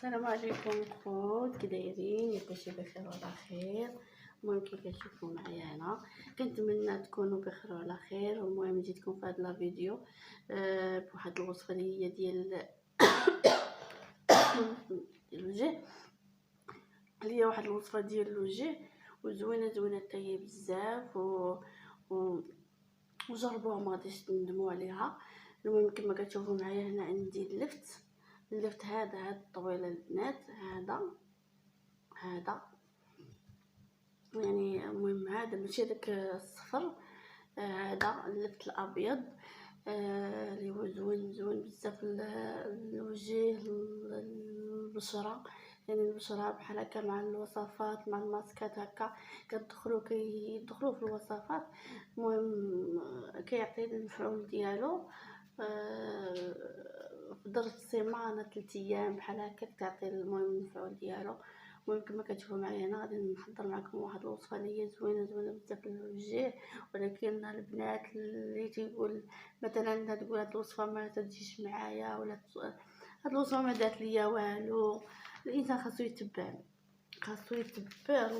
السلام عليكم خوت، كي دايرين؟ ياكلشي بخير وعلى خير. المهم كي كتشوفوا معايا هنا كنتمنى تكونوا بخير وعلى خير. المهم جيتكم في هذا الفيديو بواحد الوصفه اللي هي ديال الوجه، اللي هي واحد الوصفه ديال الوجه وزوينه حتى هي بزاف وجربوها ما غاديش تندموا عليها. المهم كما كتشوفوا معايا هنا عندي اللفت هذا الطويل البنات، هذا يعني المهم هذا ماشي داك الصفر، هذا اللفت الابيض اللي هو زوين بزاف الوجه البشره، يعني البشره بحال هكا مع الوصفات مع الماسكات هكا كيدخلوا في الوصفات. المهم كيعطي المفعول ديالو في درجة سيمانة 3 ايام بحال هكا كتعطي المهم المفعول ديالو. المهم كما كتشوفوا معايا هنا غادي نحضر معكم واحد الوصفه اللي هي زوينه بزاف للوجه. ولكن البنات اللي تيقول مثلا تقول هاد الوصفه ما تجيش معايا ولا هاد الوصفه ما دات ليا والو، الانسان خاصو يتبع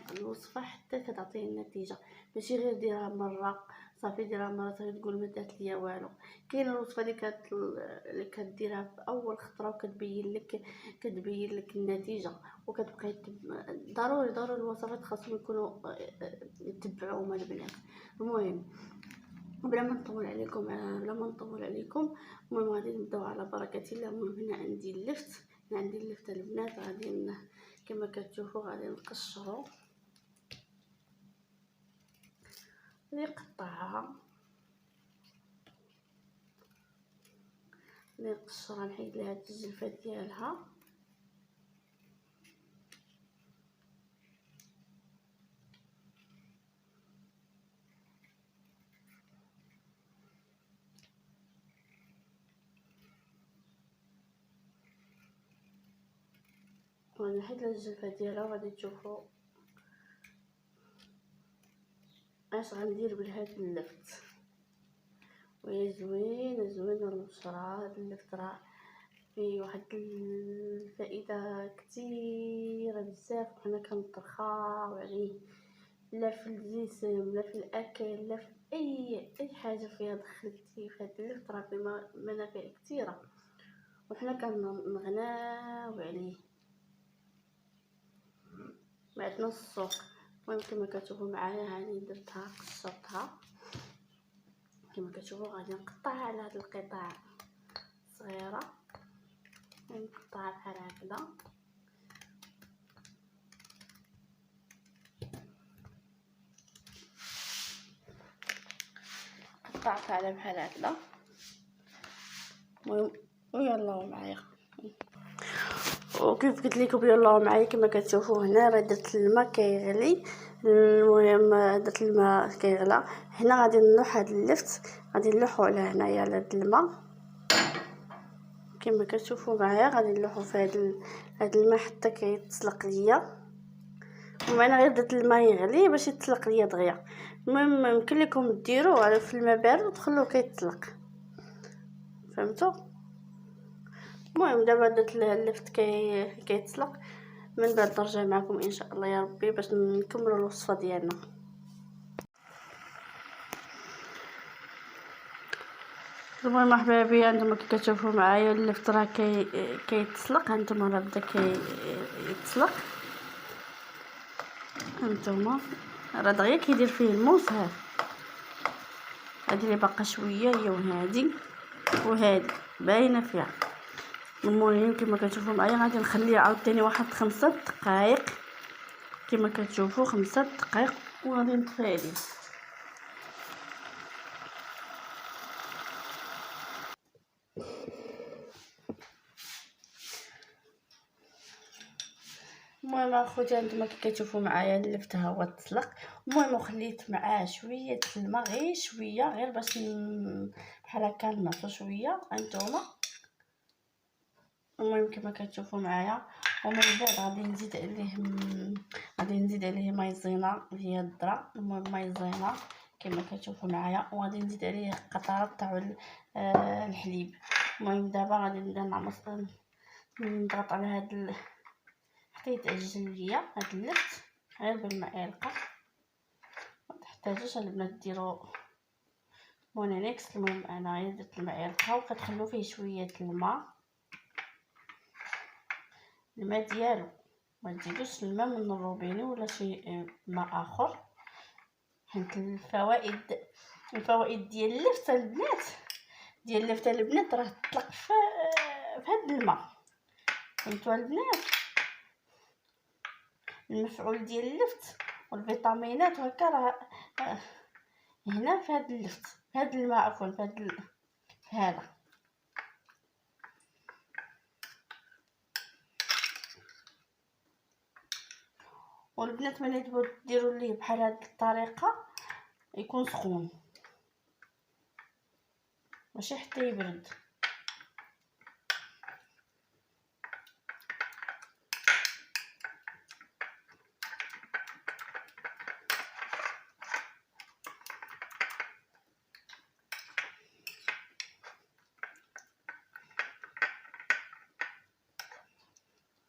الوصفه حتى كتعطيه النتيجه، ماشي غير ديرها مره صافي، ديرها مره صافي تقول ما دات ليا والو. كاينه الوصفه اللي كديرها في اول خطره وكتبين لك النتيجه وكتبقاي ضروري الوصفات خاصهم يكونوا يتبعوهم البنات. المهم بلا ما نطول عليكم المهم غادي نبداو على بركه الله. المهم هنا عندي اللفت البنات، غادي كما كتشوفوا غادي نقشروا، نقطعها نقشرها، نحيد لها الجلفه ديالها. غادي نحيد لها الجلفه ديالها وغادي تشوفوا اش غندير بهاد اللفت. وهي زوينه البشره. هاد اللفت راه فيه واحد الفائده كثيره بزاف، حنا كنطرخاو عليه لا في الجسم لا في الاكل لا في اي حاجه فيها دخلتي في هاد اللفت راه فيه منافع كثيره وحنا كنغناو عليه بعد نص السوق. المهم كما كتشوفوا معايا هاني درتها قشرتها كما كتشوفوا، غادي نقطعها على هاد القطع صغيره، نقطعها بحال هكذا. قطعتها على بحال هكذا. المهم ويلا معايا، وكيف قلت لكم يلا معايا كما كتشوفوا هنا راه درت الماء كيغلي. المهم درت الماء كيغلى، هنا غادي نلوح هاد اللفت، غادي نلوحو على هنايا على هاد الماء كما كتشوفوا معايا، غادي نلوحو في هاد الماء حتى كيتسلق ليا. انا غير درت الماء يغلي باش يتسلق ليا دغيا. المهم يمكن لكم ديروه في الماء بارد وتخلوه كيتسلق، فهمتوا؟ المهم دابا درت اللفت كيتسلق، من بعد نرجع معكم ان شاء الله يا ربي باش نكملوا الوصفه ديالنا. المهم احبابي انتما كي كتشوفوا معايا اللفت راه كيتسلق، هانتوما راه بدا كيتسلق، هانتوما راه دغيا كيدير فيه الموس. هادي اللي باقا شويه هي وهادي باينه فيها. المهم كما كتشوفوا معايا غادي نخليه عاوتاني واحد 5 دقائق كما كتشوفوا 5 دقائق وغادي نطفي عليه. المهم اخوتي انتما كي كتشوفوا معايا اللفت ها هو تسلق. المهم وخليت معاه شويه الماء، غير شويه غير باش بحال هكا نعطو شويه انتما. المهم كما كتشوفوا معايا ومن بعد غادي نزيد عليه مايزينا اللي هي الذره. المهم مايزينا كما كتشوفوا معايا، وغادي نزيد عليه قطرات تاع الحليب. المهم دابا غادي نبدا نضغط على هاد حتى يتعجن ليا هاد اللفت غير بالمعلقه. متحتاجوش البنات ديروا مونينيكس. المهم انا غير درت المعلقه وكتخلو فيه شويه الماء ديالو، ما تزيدوش الماء من الروبيني ولا شي ماء اخر، حيت الفوائد ديال اللفته البنات راه تطلق في هاد الماء. فهمتوا البنات؟ المفعول ديال اللفت والفيتامينات وهكا راه هنا في هاد اللفت، في هاد الماء عفوا، في هذا. والبنات ملي تبغوا ديروا ليه بحال هاد الطريقه يكون سخون ماشي حتى يبرد.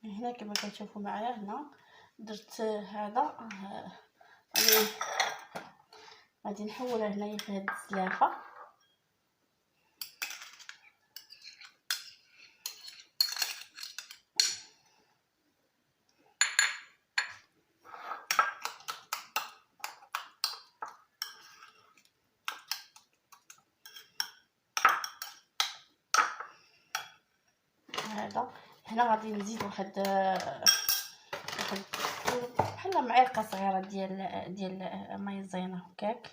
هنا كما كتشوفوا معايا هنا درت هذا. غادي نحولها هنايا في هاد الزلافه. هذا هنا غادي نزيد واحد بحال معلقه صغيره ديال مايزينا هكاك.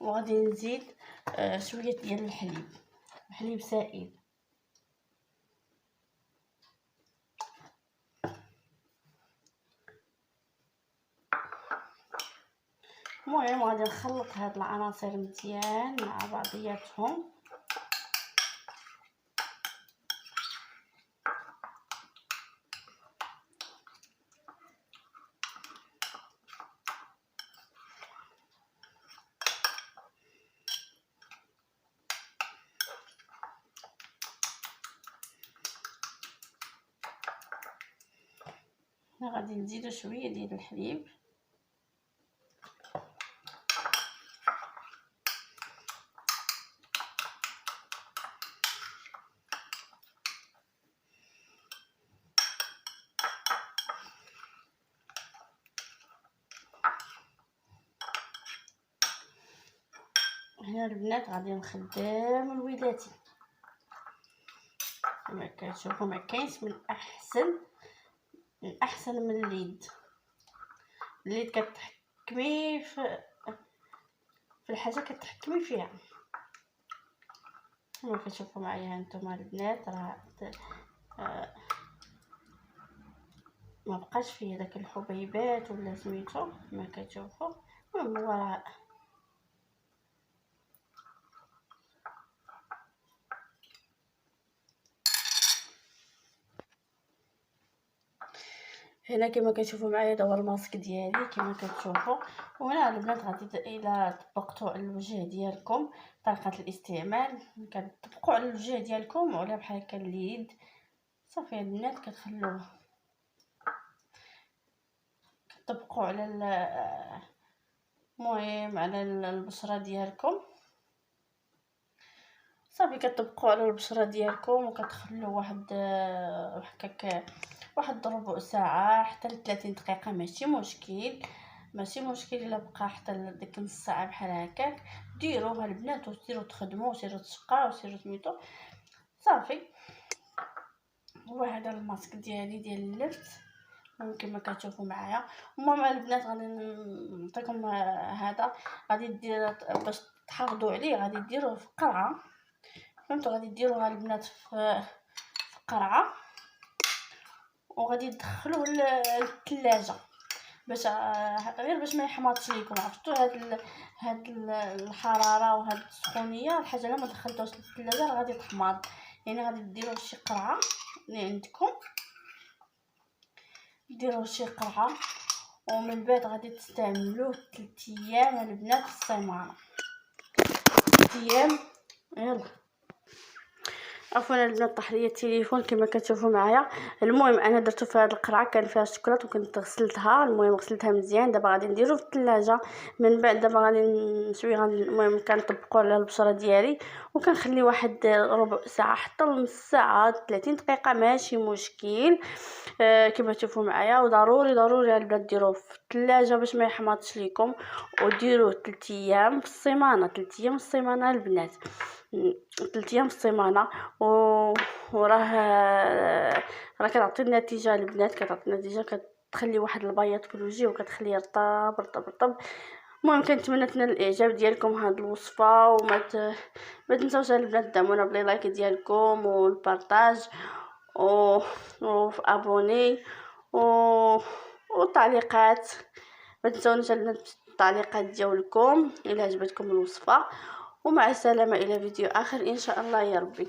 وغادي نزيد شويه ديال الحليب سائل. المهم غادي نخلط هاد العناصر مزيان مع بعضياتهم. هنا غادي نزيدو شويه ديال الحليب. هنا البنات غادي نخدم الويلاتي كما كتشوفوا، ما كاينش من احسن من اليد كتحكمي في الحاجه كتحكمي فيها. كما كتشوفوا معايا هانتوما البنات راه ما بقاش فيه داك الحبيبات ولا سميتو كما كتشوفوا. المهم هو راه هنا كما كتشوفوا معايا هذا هو الماسك ديالي كما كتشوفوا. وهنا البنات غادي الى طبقتوا على الوجه ديالكم طريقه الاستعمال كتطبقوا على الوجه ديالكم ولا بحال هكا اليد صافي البنات كتخلوه كتطبقوا على المهم على البشره ديالكم صافي كتطبقوا على البشره ديالكم وكتخلوا واحد هكاك واحد ربع ساعه حتى ل 30 دقيقه. ماشي مشكل الا بقى حتى ديك نص ساعه بحال هكاك. ديروها البنات وسيروا تخدموا وسيروا تشقاو وسيروا سميتو صافي. هو هذا الماسك ديالي ديال اللفت كما كتشوفوا معايا. المهم البنات غادي نعطيكم هذا غادي دير باش تحافظوا عليه. غادي ديروه في قرعه، فهمتوا؟ غادي ديروها البنات في قرعه وغادي تدخلوه للثلاجه. باش غير باش ما يحماضش ليكم. عرفتوا هاد الحراره وهاد السخونيه الحاجه لا ما دخلتوش للثلاجه راه غادي تحماض. يعني غادي ديروه شي قرعه اللي عندكم، ديروه شي قرعه ومن بعد غادي تستعملوه 3 ايام البنات في السيمانه. 3 ايام. يلا عفوا البنات طاح ليا التليفون كما كتشوفوا معايا. المهم انا درتو في هذه القرعه كان فيها الشوكولاته وكنت غسلتها. المهم غسلتها مزيان. دابا غادي نديرو في الثلاجه. من بعد دابا غادي شويه المهم كنطبقوا على البشره ديالي وكنخلي واحد ربع ساعه حتى نص ساعه 30 دقيقه ماشي مشكل. كما تشوفوا معايا. وضروري ضروري البنات ديروه في الثلاجه باش ما يحمضش ليكم. وديروه 3 ايام في السيمانه. 3 ايام في السيمانه البنات. 3 ايام في السيمانه راه كتعطي النتيجه البنات. كتعطي النتيجه كتخلي واحد البياض في الوجه وكتخليه رطب رطب رطب. المهم كنتمنى تنال الاعجاب ديالكم هاد الوصفه. ما تنساوش البنات دعمونا بلي لايك ديالكم والبارطاج وفي ابوني والتعليقات. ما تنسونيش البنات التعليقات ديالكم الى عجبتكم الوصفه. ومع السلامه الى فيديو اخر ان شاء الله يا ربي.